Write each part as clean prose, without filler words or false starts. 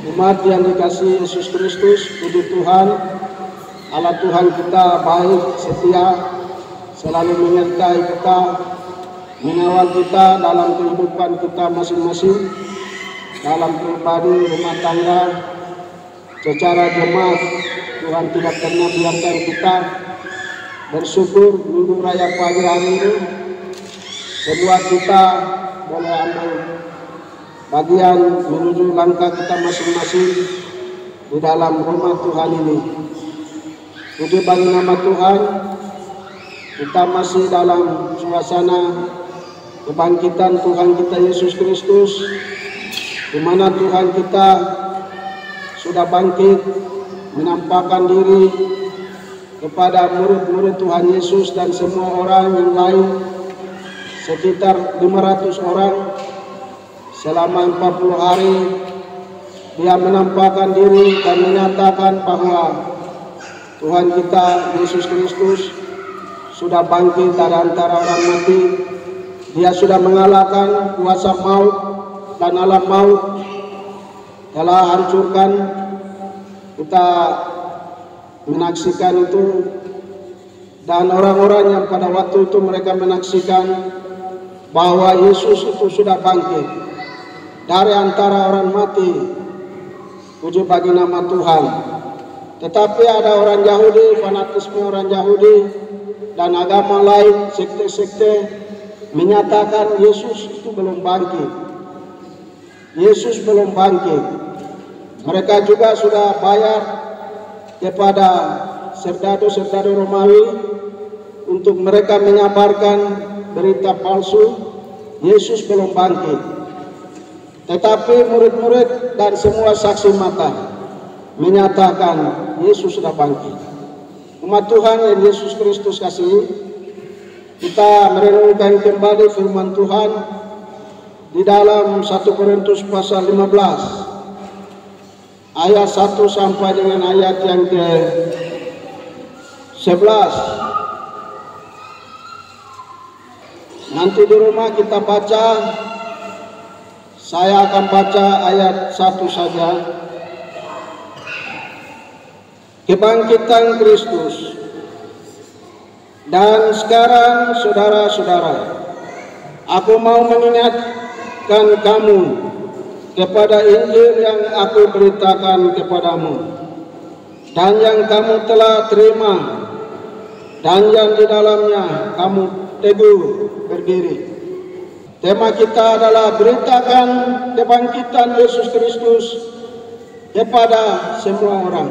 Umat yang dikasihi Yesus Kristus, puji Tuhan, Allah Tuhan kita baik, setia, selalu menyertai kita, mengawal kita dalam kehidupan kita masing-masing, dalam pribadi, rumah tangga, secara jemaat. Tuhan tidak pernah biarkan kita. Bersyukur minggu raya pagi hari ini, semua kita boleh ambil bagian menuju langkah kita masing-masing di dalam rumah Tuhan ini. Puji bagi nama Tuhan, kita masih dalam suasana kebangkitan Tuhan kita Yesus Kristus, di mana Tuhan kita sudah bangkit, menampakkan diri kepada murid-murid Tuhan Yesus dan semua orang yang lain, sekitar 500 orang. Selama 40 hari dia menampakkan diri dan menyatakan bahwa Tuhan kita Yesus Kristus sudah bangkit dari antara orang mati. Dia sudah mengalahkan kuasa maut dan alam maut, telah hancurkan. Kita menyaksikan itu, dan orang-orang yang pada waktu itu mereka menyaksikan bahwa Yesus itu sudah bangkit dari antara orang mati. Puji bagi nama Tuhan. Tetapi ada orang Yahudi, fanatisme orang Yahudi dan agama lain, sekte-sekte, menyatakan Yesus itu belum bangkit. Yesus belum bangkit. Mereka juga sudah bayar kepada serdadu-serdadu Romawi untuk mereka menyabarkan berita palsu Yesus belum bangkit. Tetapi murid-murid dan semua saksi mata menyatakan Yesus sudah bangkit. Umat Tuhan yang Yesus Kristus kasihi, kita merenungkan kembali firman Tuhan di dalam 1 Korintus pasal 15 ayat 1 sampai dengan ayat yang ke-11. Nanti di rumah kita baca. Saya akan baca ayat 1 saja. Kebangkitan Kristus. Dan sekarang saudara-saudara, aku mau mengingatkan kamu kepada Injil yang aku beritakan kepadamu, dan yang kamu telah terima, dan yang di dalamnya kamu teguh berdiri. Tema kita adalah beritakan kebangkitan Yesus Kristus kepada semua orang.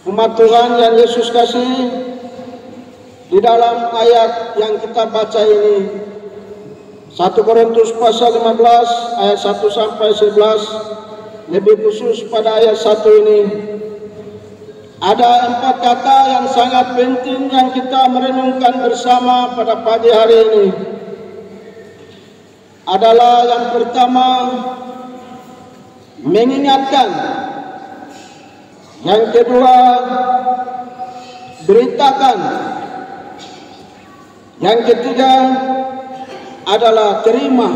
Umat Tuhan yang Yesus kasihi, di dalam ayat yang kita baca ini, 1 Korintus pasal 15 ayat 1 sampai 11, lebih khusus pada ayat 1 ini, ada 4 kata yang sangat penting yang kita merenungkan bersama pada pagi hari ini. Adalah yang pertama, mengingatkan. Yang kedua, beritakan. Yang ketiga adalah terima.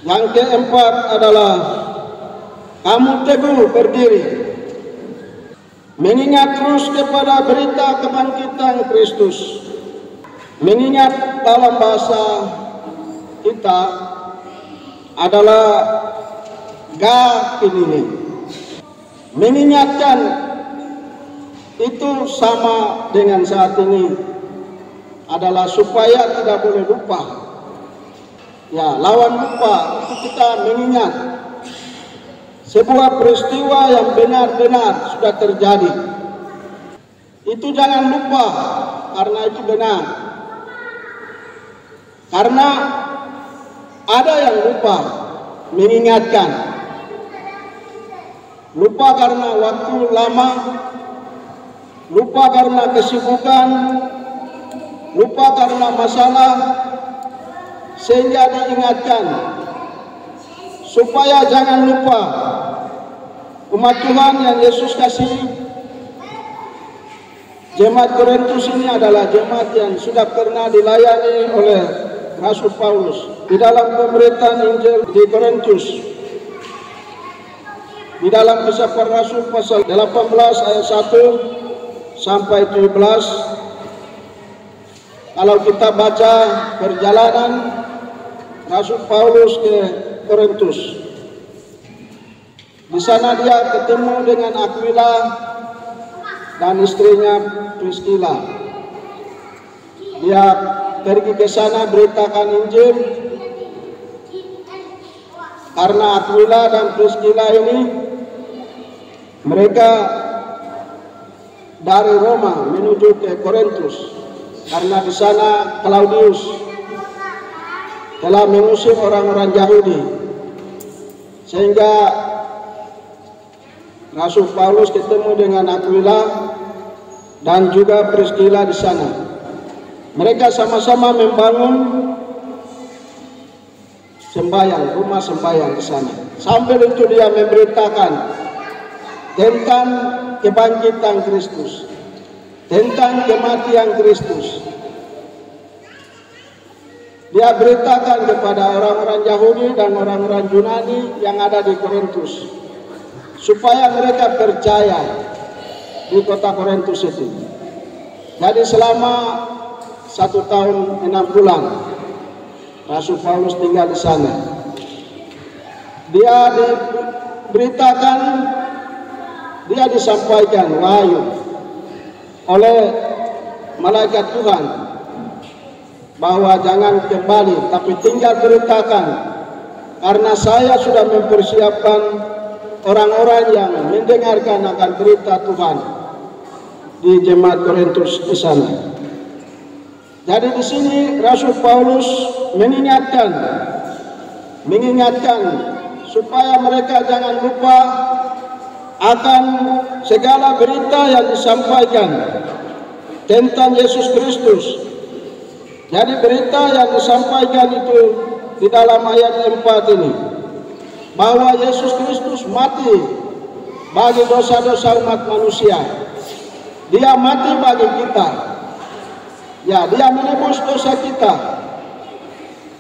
Yang keempat adalah kamu teguh berdiri. Mengingat terus kepada berita kebangkitan Kristus. Mengingat dalam bahasa kita adalah ini. Mengingatkan itu sama dengan saat ini adalah supaya tidak boleh lupa. Ya, lawan lupa itu kita mengingat sebuah peristiwa yang benar-benar sudah terjadi. Itu jangan lupa, karena itu benar. Karena ada yang lupa mengingatkan. Lupa karena waktu lama, lupa karena kesibukan, lupa karena masalah, sehingga diingatkan supaya jangan lupa. Umat Tuhan yang Yesus kasihi, jemaat Korintus ini adalah jemaat yang sudah pernah dilayani oleh Rasul Paulus di dalam pemberitaan Injil di Korintus. di dalam Kisah Para Rasul pasal 18 ayat 1 sampai 17. Kalau kita baca perjalanan Rasul Paulus ke Korintus, di sana dia ketemu dengan Aquila dan istrinya Priscilla. Dia pergi ke sana beritakan Injil, karena Aquila dan Priscilla ini mereka dari Roma menuju ke Korintus, karena di sana Claudius telah mengusir orang-orang Yahudi, sehingga Rasul Paulus ketemu dengan Aquila dan juga Priscilla di sana. Mereka sama-sama membangun sembahyang, rumah sembahyang di sana. Sambil itu dia memberitakan tentang kebangkitan Kristus, tentang kematian Kristus. Dia beritakan kepada orang-orang Yahudi dan orang-orang Yunani yang ada di Korintus, supaya mereka percaya di kota Korintus itu. Jadi selama 1 tahun 6 bulan Rasul Paulus tinggal di sana. Dia diberitakan, dia disampaikan wahyu oleh malaikat Tuhan bahwa jangan kembali, tapi tinggal beritakan, karena saya sudah mempersiapkan orang-orang yang mendengarkan akan berita Tuhan di jemaat Korintus di sana. Jadi di sini Rasul Paulus mengingatkan supaya mereka jangan lupa akan segala berita yang disampaikan tentang Yesus Kristus. Jadi berita yang disampaikan itu di dalam ayat 4 ini, bahwa Yesus Kristus mati bagi dosa-dosa umat manusia. Dia mati bagi kita. Ya, dia menebus dosa kita.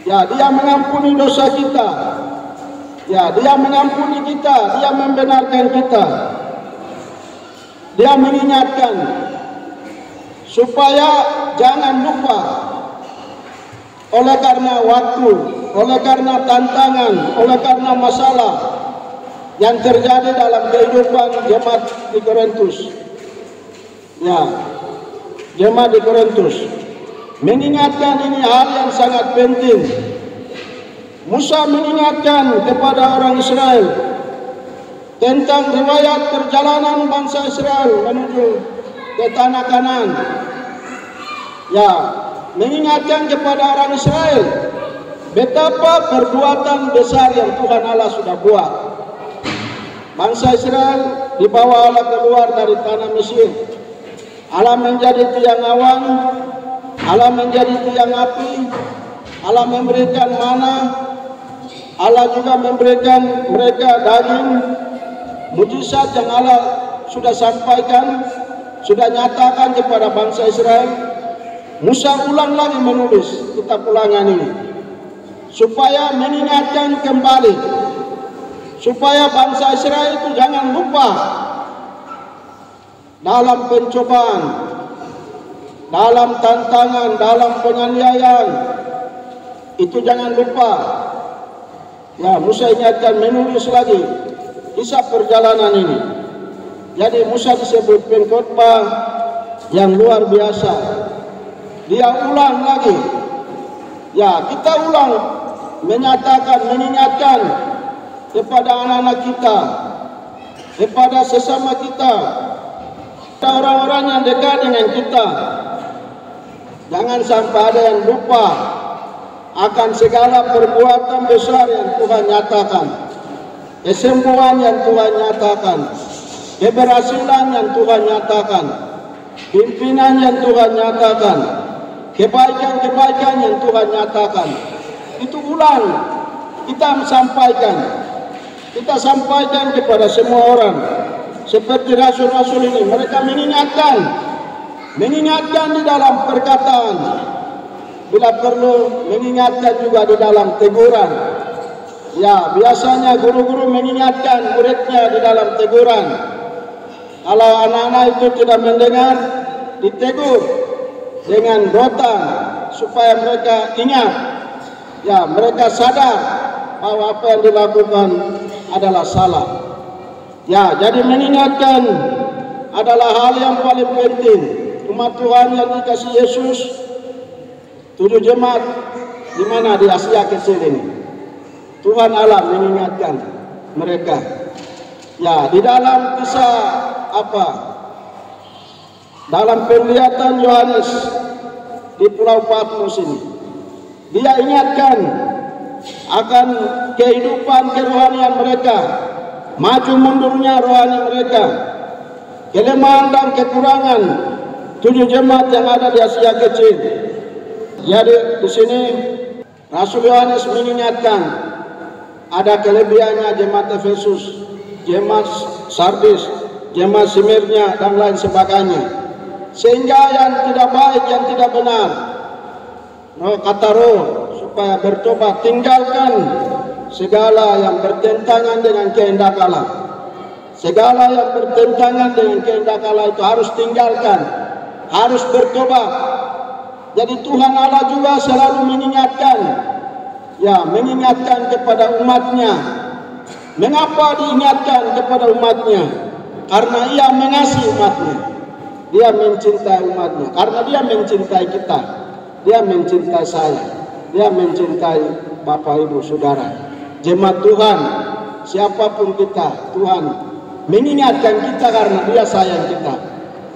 Ya, dia mengampuni dosa kita. Ya, dia mengampuni kita, dia membenarkan kita. Dia mengingatkan supaya jangan lupa, oleh karena waktu, oleh karena tantangan, oleh karena masalah yang terjadi dalam kehidupan jemaat di Korintus. Ya, jemaat di Korintus mengingatkan ini hal yang sangat penting. Musa mengingatkan kepada orang Israel tentang riwayat perjalanan bangsa Israel menuju ke tanah Kanaan. Ya, mengingatkan kepada orang Israel betapa perbuatan besar yang Tuhan Allah sudah buat. Bangsa Israel dibawa Allah keluar dari tanah Mesir. Allah menjadi tiang awan, Allah menjadi tiang api, Allah memberikan mana, Allah juga memberikan mereka daging. Mujizat yang Allah sudah sampaikan, sudah nyatakan kepada bangsa Israel. Musa ulang lagi menulis kitab Ulangan ini supaya mengingatkan kembali, supaya bangsa Israel itu jangan lupa dalam pencobaan, dalam tantangan, dalam penganiayaan, itu jangan lupa. Ya, Musa ingatkan menulis lagi kisah perjalanan ini. Jadi Musa disebut pengkhotbah yang luar biasa. Dia ulang lagi. Ya, kita ulang menyatakan, mengingatkan kepada anak-anak kita, kepada sesama kita, orang-orang yang dekat dengan kita. Jangan sampai ada yang lupa akan segala perbuatan besar yang Tuhan nyatakan, kesembuhan yang Tuhan nyatakan, keberhasilan yang Tuhan nyatakan, pimpinan yang Tuhan nyatakan, kebaikan-kebaikan yang Tuhan nyatakan. Itu ulang kita sampaikan. Kita sampaikan kepada semua orang. Seperti rasul-rasul ini, mereka mengingatkan di dalam perkataan, bila perlu mengingatkan juga di dalam teguran. Ya, biasanya guru-guru mengingatkan muridnya di dalam teguran. Kalau anak-anak itu tidak mendengar, ditegur dengan rotan supaya mereka ingat. Ya, mereka sadar bahwa apa yang dilakukan adalah salah. Ya, jadi mengingatkan adalah hal yang paling penting. Umat Tuhan yang dikasih Yesus, 7 jemaat di mana di Asia Kecil ini, Tuhan Allah mengingatkan mereka. Ya, di dalam kisah dalam penglihatan Yohanes di Pulau Patmos ini, dia ingatkan akan kehidupan kerohanian mereka, maju mundurnya rohani mereka, kelemahan dan kekurangan 7 jemaat yang ada di Asia Kecil. Jadi di sini Rasul Yohanes mengingatkan ada kelebihannya jemaat Efesus, jemaat Sardis, jemaat Smyrna dan lain sebagainya. Sehingga yang tidak baik, yang tidak benar, kata Roh, supaya bertobat, tinggalkan segala yang bertentangan dengan kehendak Allah. Segala yang bertentangan dengan kehendak Allah itu harus tinggalkan, harus bertobat. Jadi Tuhan Allah juga selalu mengingatkan, ya, mengingatkan kepada umatnya. Mengapa diingatkan kepada umatnya? Karena ia mengasihi umatnya, dia mencintai umatnya. Karena dia mencintai kita, dia mencintai saya, dia mencintai Bapak Ibu Saudara, jemaat Tuhan, siapapun kita. Tuhan mengingatkan kita karena dia sayang kita,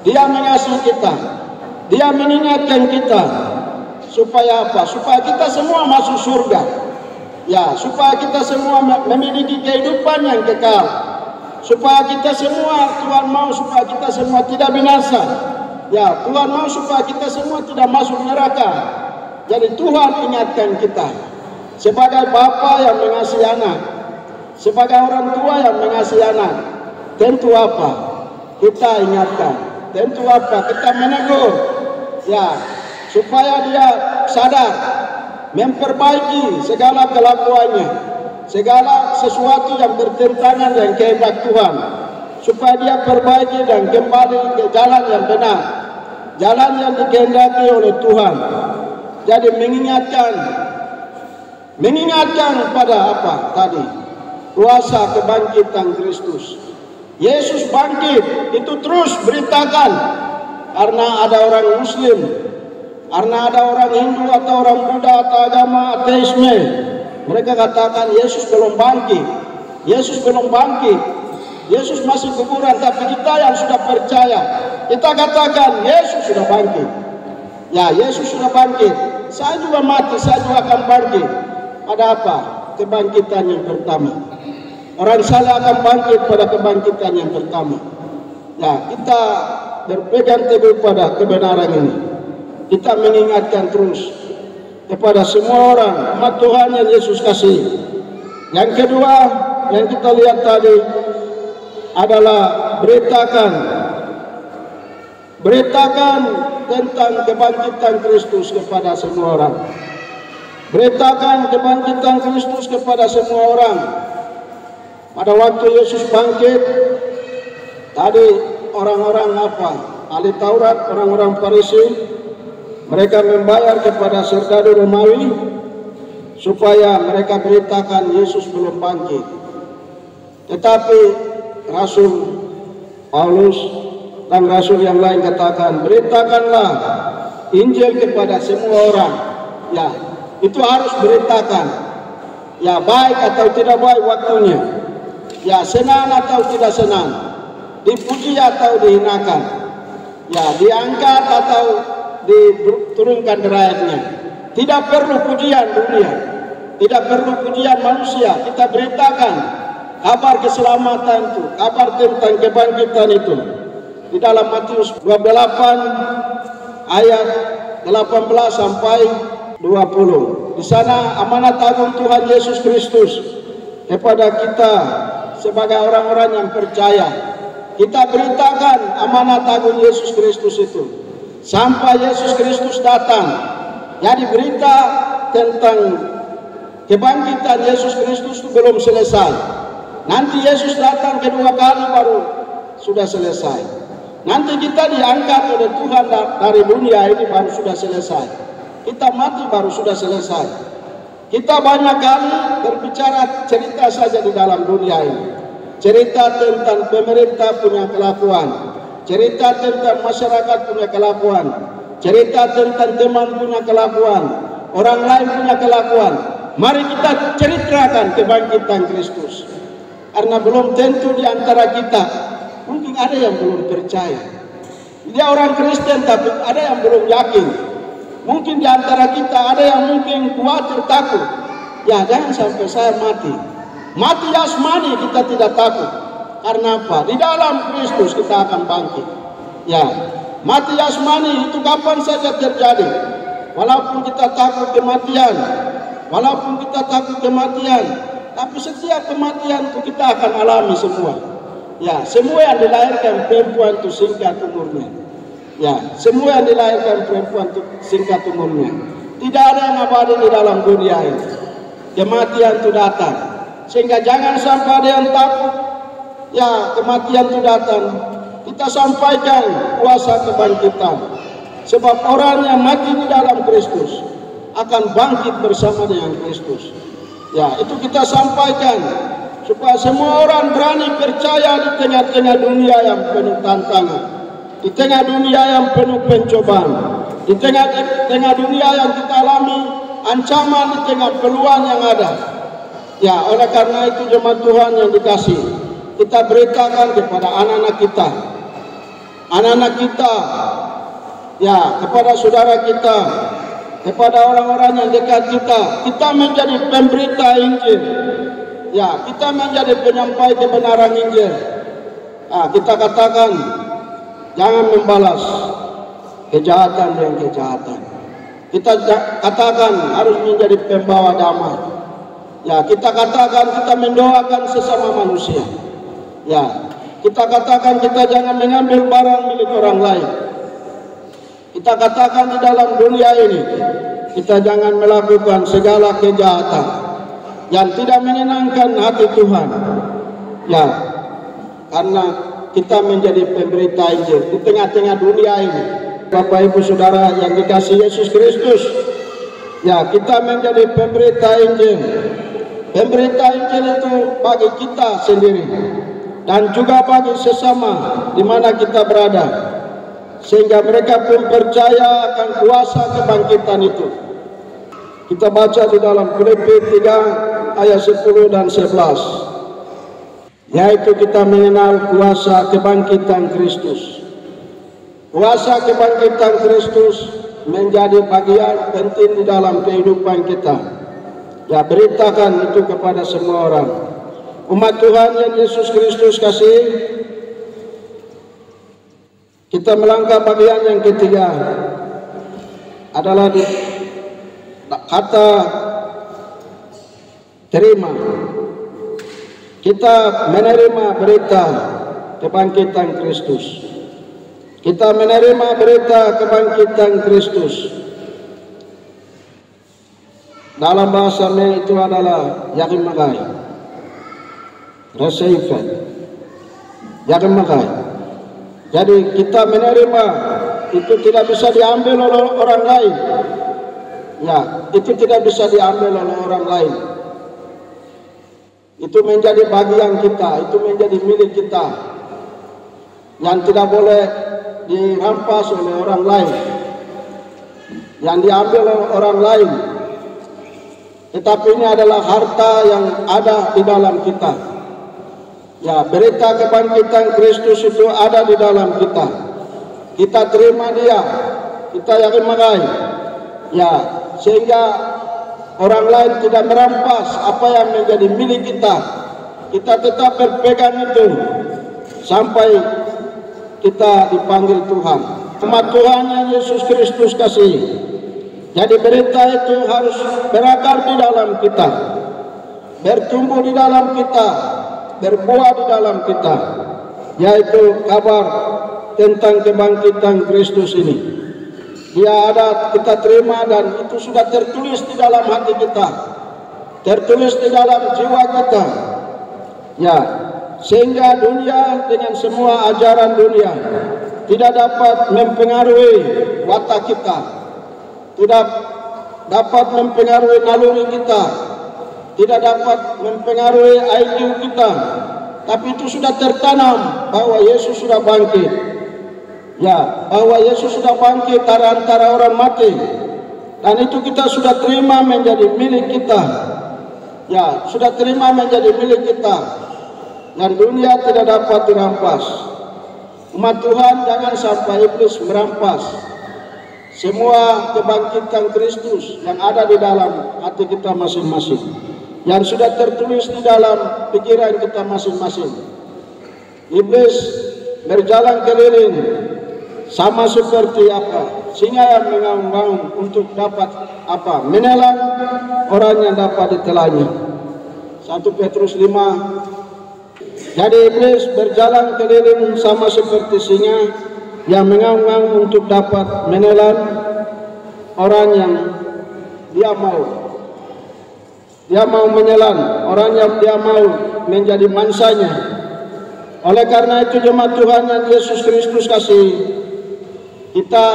dia mengasihi kita, dia mengingatkan kita supaya apa? Supaya kita semua masuk surga. Ya, supaya kita semua memiliki kehidupan yang kekal. Supaya kita semua, Tuhan mau supaya kita semua tidak binasa. Ya, Tuhan mau supaya kita semua tidak masuk neraka. Jadi Tuhan ingatkan kita sebagai bapa yang mengasihi anak, sebagai orang tua yang mengasihi anak. Tentu apa? Kita ingatkan. Tentu apa? Kita menegur. Ya, supaya dia sadar, memperbaiki segala kelakuannya, segala sesuatu yang bertentangan dengan kehendak Tuhan, supaya dia perbaiki dan kembali ke jalan yang benar, jalan yang dikehendaki oleh Tuhan. Jadi mengingatkan pada apa tadi? Kuasa kebangkitan Kristus. Yesus bangkit, itu terus beritakan. Karena ada orang Muslim, karena ada orang Hindu atau orang Buddha atau agama ateisme, mereka katakan Yesus belum bangkit, Yesus belum bangkit, Yesus masih kuburan. Tapi kita yang sudah percaya, kita katakan Yesus sudah bangkit. Ya, Yesus sudah bangkit. Saya juga mati, saya juga akan bangkit. Pada apa? Kebangkitan yang pertama. Orang saleh akan bangkit pada kebangkitan yang pertama. Ya, kita berpegang teguh pada kebenaran ini. Kita mengingatkan terus kepada semua orang umat Tuhan yang Yesus kasih. Yang kedua yang kita lihat tadi adalah beritakan tentang kebangkitan Kristus kepada semua orang. Beritakan kebangkitan Kristus kepada semua orang. Pada waktu Yesus bangkit, tadi orang-orang ahli Taurat, orang-orang Farisi, mereka membayar kepada serdadu Romawi supaya mereka beritakan Yesus belum bangkit. Tetapi Rasul Paulus dan Rasul yang lain katakan, beritakanlah Injil kepada semua orang. Ya, itu harus beritakan. Ya, baik atau tidak baik waktunya. Ya, senang atau tidak senang, dipuji atau dihinakan, ya, diangkat atau diturunkan derajatnya. Tidak perlu pujian dunia, tidak perlu pujian manusia. Kita beritakan kabar keselamatan itu, kabar tentang kebangkitan itu. Di dalam Matius 28 ayat 18 sampai 20. Di sana amanat agung Tuhan Yesus Kristus kepada kita sebagai orang-orang yang percaya. Kita beritakan amanat agung Yesus Kristus itu sampai Yesus Kristus datang. Jadi berita tentang kebangkitan Yesus Kristus itu belum selesai. Nanti Yesus datang kedua kali baru sudah selesai. Nanti kita diangkat oleh Tuhan dari dunia ini baru sudah selesai. Kita mati baru sudah selesai. Kita banyak kali berbicara cerita saja di dalam dunia ini. Cerita tentang pemerintah punya kelakuan, cerita tentang masyarakat punya kelakuan, cerita tentang teman punya kelakuan, orang lain punya kelakuan. Mari kita ceritakan kebangkitan Kristus. Karena belum tentu di antara kita, mungkin ada yang belum percaya. Dia orang Kristen tapi ada yang belum yakin. Mungkin di antara kita ada yang mungkin khawatir, takut. Ya jangan sampai saya mati. Mati jasmani kita tidak takut. Karena apa? Di dalam Kristus kita akan bangkit. Ya, mati jasmani itu kapan saja terjadi. Walaupun kita takut kematian, tapi setiap kematian itu kita akan alami semua. Ya, semua yang dilahirkan perempuan itu singkat umurnya. Ya, semua yang dilahirkan perempuan itu singkat umurnya. Tidak ada yang abadi di dalam dunia ini. Kematian itu datang. Sehingga jangan sampai ada yang takut. Ya, kematian itu datang. Kita sampaikan kuasa kebangkitan. Sebab orang yang mati di dalam Kristus akan bangkit bersama dengan Kristus. Ya, itu kita sampaikan supaya semua orang berani percaya di tengah-tengah dunia yang penuh tantangan, di tengah dunia yang penuh pencobaan, di tengah dunia yang kita alami ancaman, di tengah peluang yang ada. Ya, oleh karena itu jemaat Tuhan yang dikasih, kita beritakan kepada anak-anak kita, ya, kepada saudara kita, kepada orang-orang yang dekat kita menjadi pemberita Injil. Ya, kita menjadi penyampai kebenaran Injil. Nah, kita katakan jangan membalas kejahatan dengan kejahatan. Kita katakan harus menjadi pembawa damai. Ya, kita katakan kita mendoakan sesama manusia. Ya, kita katakan kita jangan mengambil barang milik orang lain. Kita katakan di dalam dunia ini kita jangan melakukan segala kejahatan yang tidak menyenangkan hati Tuhan. Ya, karena kita menjadi pemberita Injil di tengah-tengah dunia ini. Bapak Ibu Saudara yang dikasihi Yesus Kristus, ya, kita menjadi pemberita Injil. Pemberita Injil itu bagi kita sendiri dan juga bagi sesama di mana kita berada, sehingga mereka pun percaya akan kuasa kebangkitan itu. Kita baca di dalam Filipi 3 ayat 10 dan 11, yaitu kita mengenal kuasa kebangkitan Kristus. Kuasa kebangkitan Kristus menjadi bagian penting di dalam kehidupan kita. Ya, beritakan itu kepada semua orang. Umat Tuhan yang Yesus Kristus kasih, kita melangkah bagian yang ketiga adalah kata terima. Kita menerima berita kebangkitan Kristus. Kita menerima berita kebangkitan Kristus. Dalam bahasa Melayu itu adalah yakin magai, reseifen, yakin magai. Jadi kita menerima itu tidak bisa diambil oleh orang lain. Ya, itu tidak bisa diambil oleh orang lain. Itu menjadi bagian kita, itu menjadi milik kita, yang tidak boleh dirampas oleh orang lain, yang diambil oleh orang lain. Tetapi ini adalah harta yang ada di dalam kita. Ya, berita kebangkitan Kristus itu ada di dalam kita. Kita terima dia, kita yakin magai. Ya, sehingga orang lain tidak merampas apa yang menjadi milik kita. Kita tetap berpegang itu sampai kita dipanggil Tuhan. Umat Tuhan yang Yesus Kristus kasih. Jadi berita itu harus berakar di dalam kita, bertumbuh di dalam kita, berbuah di dalam kita, yaitu kabar tentang kebangkitan Kristus ini. Dia ada, kita terima, dan itu sudah tertulis di dalam hati kita. tertulis di dalam jiwa kita, ya, sehingga dunia dengan semua ajaran dunia tidak dapat mempengaruhi watak kita, tidak dapat mempengaruhi naluri kita, tidak dapat mempengaruhi IQ kita, tapi itu sudah tertanam bahwa Yesus sudah bangkit, ya, bahwa Yesus sudah bangkit dari antara orang mati, dan itu kita sudah terima menjadi milik kita, ya, sudah terima menjadi milik kita, dan dunia tidak dapat dirampas. Umat Tuhan, jangan sampai iblis merampas semua kebangkitan Kristus yang ada di dalam hati kita masing-masing, yang sudah tertulis di dalam pikiran kita masing-masing. Iblis berjalan keliling sama seperti apa? Singa yang mengaum-ngaum untuk dapat apa? Menelan orang yang dapat ditelannya. 1 Petrus 5. Jadi iblis berjalan keliling sama seperti singa yang mengaum-ngaum untuk dapat menelan orang yang dia mau. Dia mau menelan orang yang dia mau menjadi mangsanya. Oleh karena itu jemaat Tuhan yang Yesus Kristus kasih, kita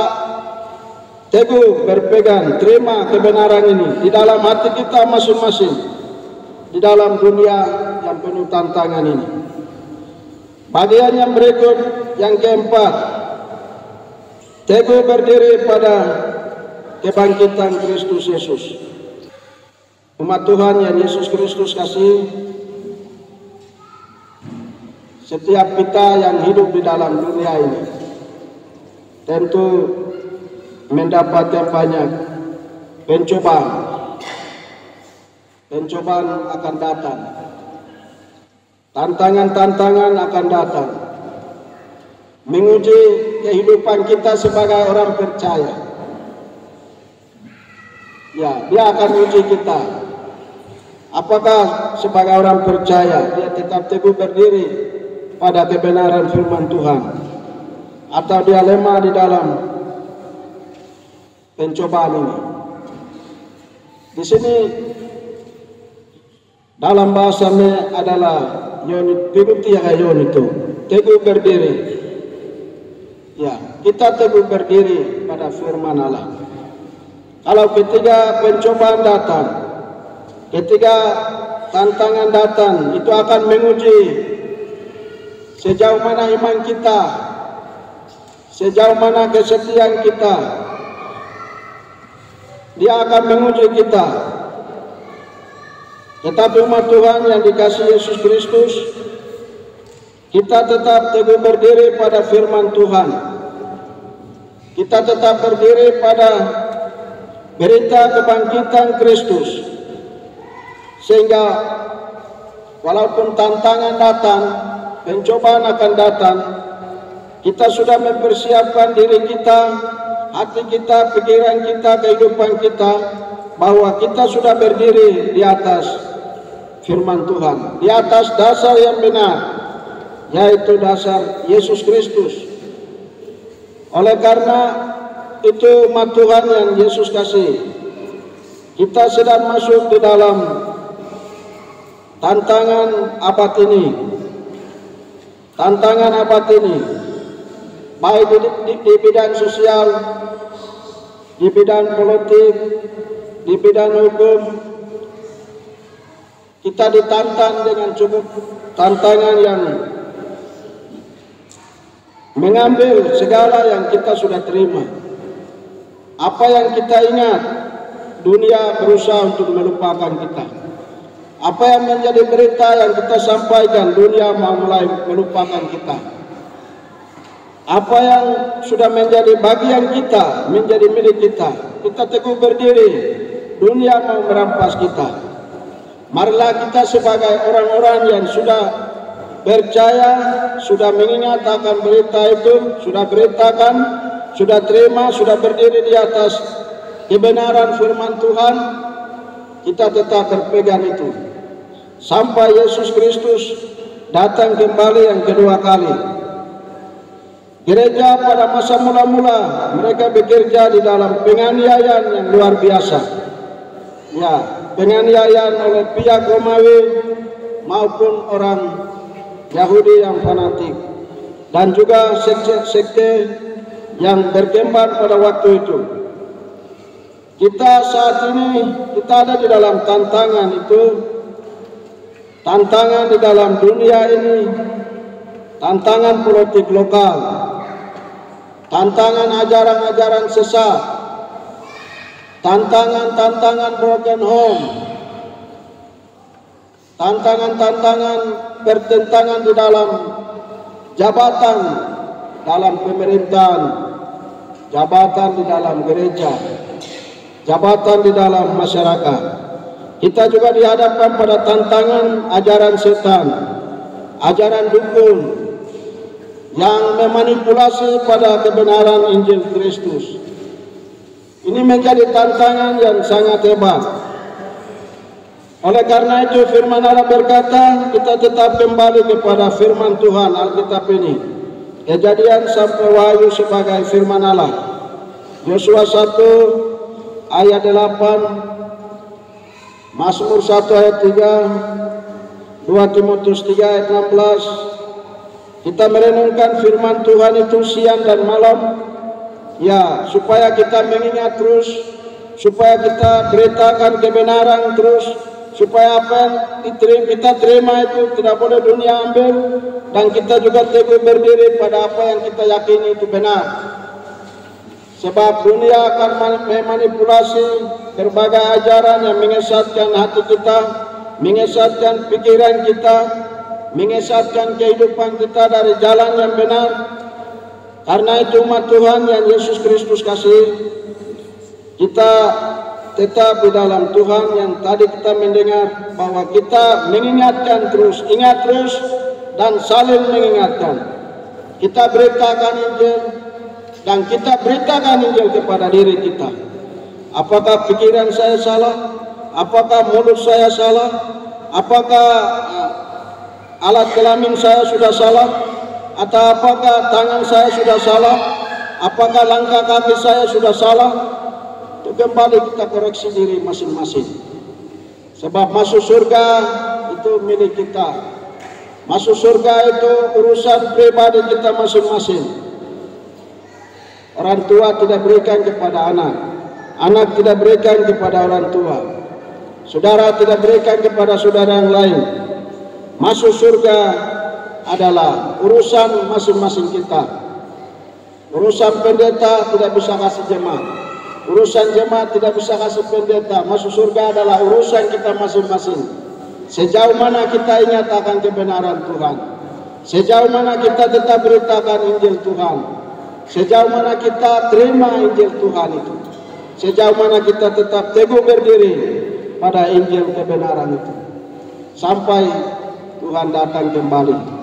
teguh berpegang, terima kebenaran ini di dalam hati kita masing-masing, di dalam dunia yang penuh tantangan ini. Bagian yang berikut, yang keempat, teguh berdiri pada kebangkitan Kristus Yesus. Umat Tuhan yang Yesus Kristus kasih, setiap kita yang hidup di dalam dunia ini tentu mendapat yang banyak pencobaan. Pencobaan akan datang. Tantangan-tantangan akan datang, menguji kehidupan kita sebagai orang percaya. Ya, dia akan uji kita. Apakah sebagai orang percaya dia tetap teguh berdiri pada kebenaran firman Tuhan, atau dia lemah di dalam pencobaan ini? Di sini dalam bahasanya adalah Yonit Piruti Hayon itu teguh berdiri. Ya, kita teguh berdiri pada firman Allah. Kalau ketika pencobaan datang, ketika tantangan datang, itu akan menguji sejauh mana iman kita, sejauh mana kesetiaan kita. Dia akan menguji kita. Tetapi umat Tuhan yang dikasihi Yesus Kristus, kita tetap teguh berdiri pada firman Tuhan. Kita tetap berdiri pada berita kebangkitan Kristus. Sehingga walaupun tantangan datang, pencobaan akan datang, kita sudah mempersiapkan diri kita, hati kita, pikiran kita, kehidupan kita, bahwa kita sudah berdiri di atas firman Tuhan, di atas dasar yang benar, yaitu dasar Yesus Kristus. Oleh karena itu umat Tuhan yang Yesus kasih, kita sedang masuk di dalam tantangan abad ini. Tantangan abad ini, baik di bidang sosial, di bidang politik, di bidang hukum, kita ditantang dengan cukup tantangan yang mengambil segala yang kita sudah terima. Apa yang kita ingat, dunia berusaha untuk melupakan kita. Apa yang menjadi berita yang kita sampaikan, dunia mau mulai melupakan kita. Apa yang sudah menjadi bagian kita, menjadi milik kita, kita teguh berdiri, dunia mau merampas kita. Marilah kita sebagai orang-orang yang sudah percaya, sudah mengingat akan berita itu, sudah beritakan, sudah terima, sudah berdiri di atas kebenaran firman Tuhan, kita tetap berpegang itu sampai Yesus Kristus datang kembali yang kedua kali. Gereja pada masa mula-mula mereka bekerja di dalam penganiayaan yang luar biasa. Ya, penganiayaan oleh pihak Romawi maupun orang Yahudi yang fanatik, dan juga sekte-sekte yang berkembang pada waktu itu. Kita saat ini ada di dalam tantangan itu, tantangan di dalam dunia ini, tantangan politik lokal, tantangan ajaran-ajaran sesat, tantangan broken home, tantangan pertentangan di dalam jabatan dalam pemerintahan, jabatan di dalam gereja, jabatan di dalam masyarakat. Kita juga dihadapkan pada tantangan ajaran setan, ajaran dukun yang memanipulasi pada kebenaran Injil Kristus. Ini menjadi tantangan yang sangat hebat. Oleh karena itu firman Allah berkata, kita tetap kembali kepada firman Tuhan Alkitab ini. Kejadian sampai Wahyu sebagai firman Allah. Yosua 1 ayat 8, Mazmur 1 ayat 3, 2 Timotius 3 ayat 16. Kita merenungkan firman Tuhan itu siang dan malam, ya, supaya kita mengingat terus, supaya kita beritakan kebenaran terus, supaya apa yang kita terima itu tidak boleh dunia ambil, dan kita juga teguh berdiri pada apa yang kita yakini itu benar. Sebab dunia akan memanipulasi berbagai ajaran yang menyesatkan hati kita, menyesatkan pikiran kita, menyesatkan kehidupan kita dari jalan yang benar. Karena itu umat Tuhan yang Yesus Kristus kasih, kita tetap di dalam Tuhan yang tadi kita mendengar, bahwa kita mengingatkan terus, ingat terus, dan saling mengingatkan. Kita beritakan Injil, dan kita beritakan Injil kepada diri kita. Apakah pikiran saya salah? Apakah mulut saya salah? Apakah alat kelamin saya sudah salah? Atau apakah tangan saya sudah salah? Apakah langkah kaki saya sudah salah? Kembali kita koreksi diri masing-masing. Sebab masuk surga itu milik kita. Masuk surga itu urusan pribadi kita masing-masing. Orang tua tidak berikan kepada anak, anak tidak berikan kepada orang tua, saudara tidak berikan kepada saudara yang lain. Masuk surga adalah urusan masing-masing kita. Urusan pendeta tidak bisa kasih jemaat, urusan jemaat tidak bisa kasih pendeta. Masuk surga adalah urusan kita masing-masing. Sejauh mana kita ingat akan kebenaran Tuhan, sejauh mana kita tetap beritakan Injil Tuhan, sejauh mana kita terima Injil Tuhan itu, sejauh mana kita tetap teguh berdiri pada Injil kebenaran itu, sampai Tuhan datang kembali.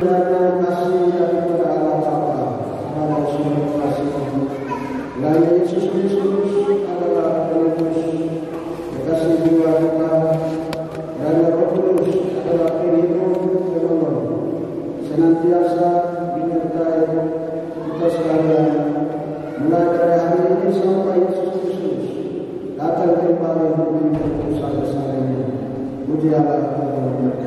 kasih daripada Allah Bapa, pada seluruh kasih dan Yesus Kristus adalah penebus kekasih jiwa kita, dan Roh Kudus adalah penghidup penolong, senantiasa menyertai kita sekalian mulai dari hari ini sampai Yesus Kristus datang kembali untuk menyertai selesai. Puji Allah.